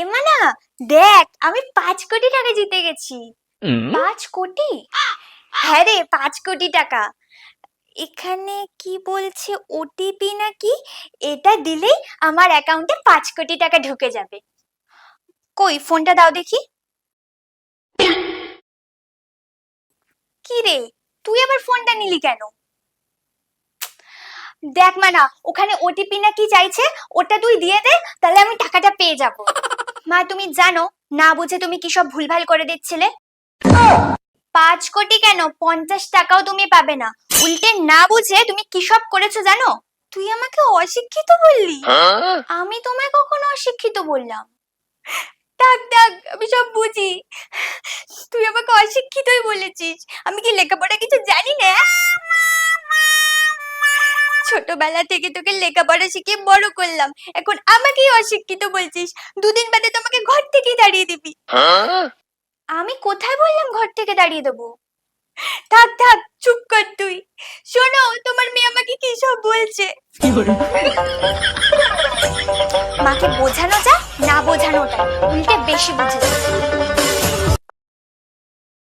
এমা না, দেখ আমি 5 কোটি টাকা জিতে গেছি। 5 কোটি? হ্যাঁ রে, 5 কোটি টাকা। এখানে কি বলছে, ওটিপি নাকি? এটা দিলেই আমার অ্যাকাউন্টে 5 কোটি টাকা ঢুকে যাবে। কই ফোনটা দাও দেখি। কি রে, তুই আবার ফোনটা নিলি কেন? দেখ মানা, ওখানে ওটিপি না কি চাইছে, ওটা তুই দিয়ে দে, তাহলে আমি টাকাটা পেয়ে যাব। মা তুমি জানো, না বুঝে তুমি কি সব ভুলভাল করে দিচ্ছিলে। 5 কোটি কেন, 50 টাকাও তুমি পাবে না। উল্টে না বুঝে তুমি কি সব করেছো জানো? তুই আমাকে অশিক্ষিত বললি? আমি তোমায় কখনো অশিক্ষিত বললাম? থাক থাক, আমি সব বুঝি। তুই আমাকে অশিক্ষিতই বলেছিস। আমি কি লেখাপড়া কিছু জানি না? ছোটবেলা থেকে তোকে লেখাপড়া শিখিয়ে বড় করলাম, এখন আমাকেই অশিক্ষিত বলছিস? দুদিন বাদে তোমাকে ঘর থেকেই তাড়িয়ে দিবি। আমি কোথায় বললাম ঘর থেকে তাড়িয়ে দেবো? থাক থাক, চুপ কর তুই। শোনো, তোমার মেয়ে আমাকে কি সব বলছে। মাকে বোঝানো যা, না বোঝানোটা উল্টে বেশি বুঝেছে।